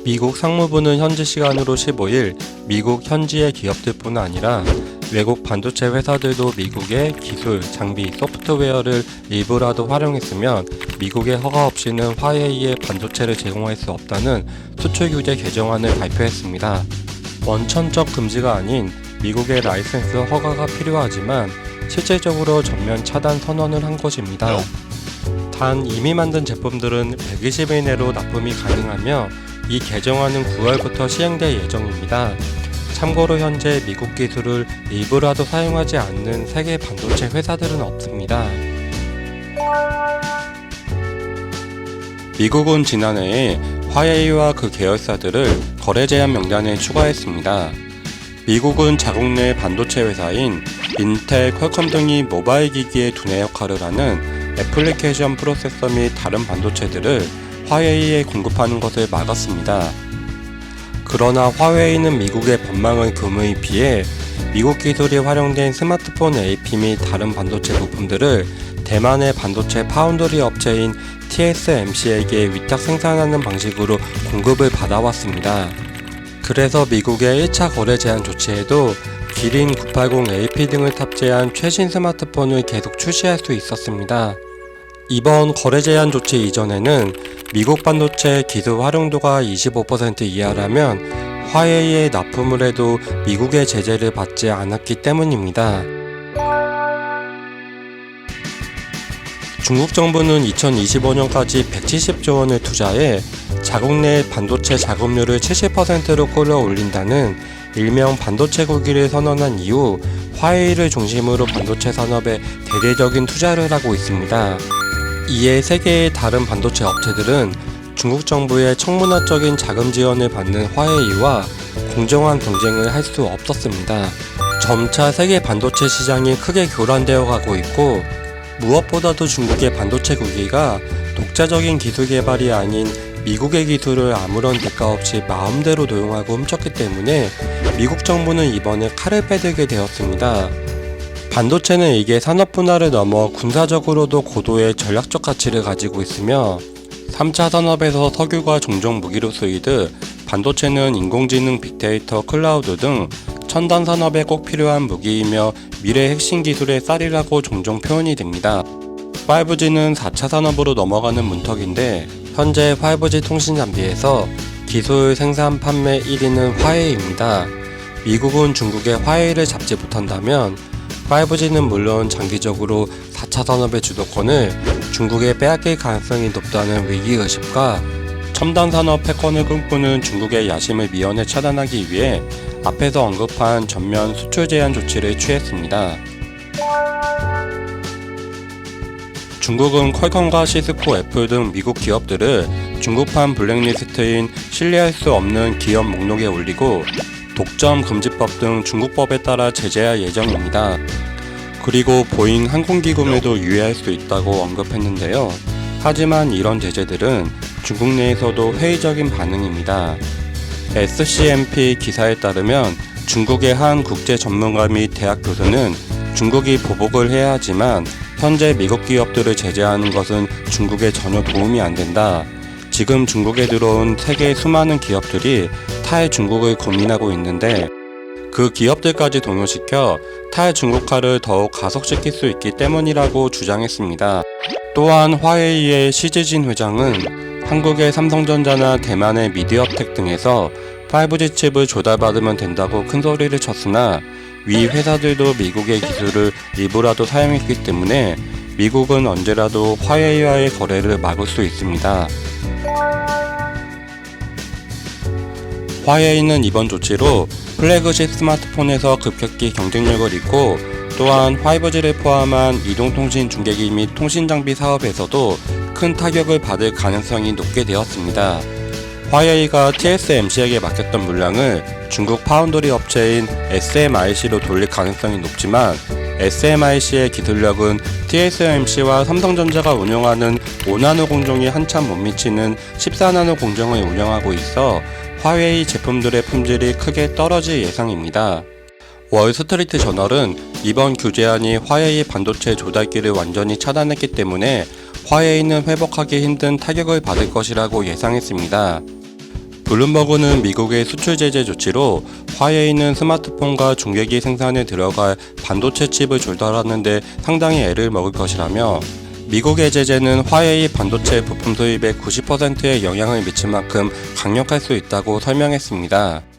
미국 상무부는 현지 시간으로 15일 미국 현지의 기업들뿐 아니라 외국 반도체 회사들도 미국의 기술, 장비, 소프트웨어를 일부라도 활용했으면 미국의 허가 없이는 화웨이에 반도체를 제공할 수 없다는 수출 규제 개정안을 발표했습니다. 원천적 금지가 아닌 미국의 라이센스 허가가 필요하지만 실질적으로 전면 차단 선언을 한 것입니다. 단 이미 만든 제품들은 120일 내로 납품이 가능하며 이 개정안은 9월부터 시행될 예정입니다. 참고로 현재 미국 기술을 일부라도 사용하지 않는 세계 반도체 회사들은 없습니다. 미국은 지난해에 화웨이와 그 계열사들을 거래 제한 명단에 추가했습니다. 미국은 자국 내 반도체 회사인 인텔, 퀄컴 등이 모바일 기기의 두뇌 역할을 하는 애플리케이션 프로세서 및 다른 반도체들을 화웨이에 공급하는 것을 막았습니다. 그러나 화웨이는 미국의 법망의 금에 비해 미국 기술이 활용된 스마트폰 AP 및 다른 반도체 부품들을 대만의 반도체 파운드리 업체인 TSMC에게 위탁 생산하는 방식으로 공급을 받아왔습니다. 그래서 미국의 1차 거래 제한 조치에도 기린 980 AP 등을 탑재한 최신 스마트폰을 계속 출시할 수 있었습니다. 이번 거래 제한 조치 이전에는 미국 반도체 기술 활용도가 25% 이하라면 화웨이에 납품을 해도 미국의 제재를 받지 않았기 때문입니다. 중국 정부는 2025년까지 170조 원을 투자해 자국 내 반도체 작업률을 70%로 끌어올린다는 일명 반도체 국위를 선언한 이후 화웨이를 중심으로 반도체 산업에 대대적인 투자를 하고 있습니다. 이에 세계의 다른 반도체 업체들은 중국 정부의 청문화적인 자금 지원을 받는 화웨이와 공정한 경쟁을 할 수 없었습니다. 점차 세계 반도체 시장이 크게 교란되어 가고 있고 무엇보다도 중국의 반도체 국위가 독자적인 기술 개발이 아닌 미국의 기술을 아무런 대가 없이 마음대로 도용하고 훔쳤기 때문에 미국 정부는 이번에 칼을 빼들게 되었습니다. 반도체는 이게 산업 분야를 넘어 군사적으로도 고도의 전략적 가치를 가지고 있으며 3차 산업에서 석유가 종종 무기로 쓰이듯 반도체는 인공지능, 빅데이터, 클라우드 등 첨단 산업에 꼭 필요한 무기이며 미래 핵심 기술의 쌀이라고 종종 표현이 됩니다. 5G는 4차 산업으로 넘어가는 문턱인데 현재 5G 통신 장비에서 기술 생산 판매 1위는 화웨이입니다. 미국은 중국의 화웨이를 잡지 못한다면 5G는 물론 장기적으로 4차 산업의 주도권을 중국에 빼앗길 가능성이 높다는 위기의식과 첨단 산업 패권을 꿈꾸는 중국의 야심을 미연에 차단하기 위해 앞에서 언급한 전면 수출 제한 조치를 취했습니다. 중국은 퀄컴과 시스코, 애플 등 미국 기업들을 중국판 블랙리스트인 신뢰할 수 없는 기업 목록에 올리고 독점 금지법 등 중국법에 따라 제재할 예정입니다. 그리고 보잉 항공기금에도 유의할 수 있다고 언급했는데요. 하지만 이런 제재들은 중국 내에서도 회의적인 반응입니다. SCMP 기사에 따르면 중국의 한 국제 전문가 및 대학 교수는 중국이 보복을 해야 하지만 현재 미국 기업들을 제재하는 것은 중국에 전혀 도움이 안 된다. 지금 중국에 들어온 세계의 수많은 기업들이 탈중국을 고민하고 있는데 그 기업들까지 동요시켜 탈중국화를 더욱 가속시킬 수 있기 때문이라고 주장했습니다. 또한 화웨이의 시지진 회장은 한국의 삼성전자나 대만의 미디어텍 등에서 5G 칩을 조달받으면 된다고 큰 소리를 쳤으나 위 회사들도 미국의 기술을 일부라도 사용했기 때문에 미국은 언제라도 화웨이와의 거래를 막을 수 있습니다. 화웨이는 이번 조치로 플래그십 스마트폰에서 급격히 경쟁력을 잃고 또한 5G를 포함한 이동통신 중계기 및 통신장비 사업에서도 큰 타격을 받을 가능성이 높게 되었습니다. 화웨이가 TSMC에게 맡겼던 물량을 중국 파운드리 업체인 SMIC로 돌릴 가능성이 높지만 SMIC의 기술력은 TSMC와 삼성전자가 운영하는 5나노 공정이 한참 못 미치는 14나노 공정을 운영하고 있어 화웨이 제품들의 품질이 크게 떨어질 예상입니다. 월스트리트 저널은 이번 규제안이 화웨이 반도체 조달기를 완전히 차단했기 때문에 화웨이는 회복하기 힘든 타격을 받을 것이라고 예상했습니다. 블룸버그는 미국의 수출 제재 조치로 화웨이는 스마트폰과 중계기 생산에 들어갈 반도체 칩을 조달하는 데 상당히 애를 먹을 것이라며, 미국의 제재는 화웨이 반도체 부품 수입의 90%에 영향을 미칠 만큼 강력할 수 있다고 설명했습니다.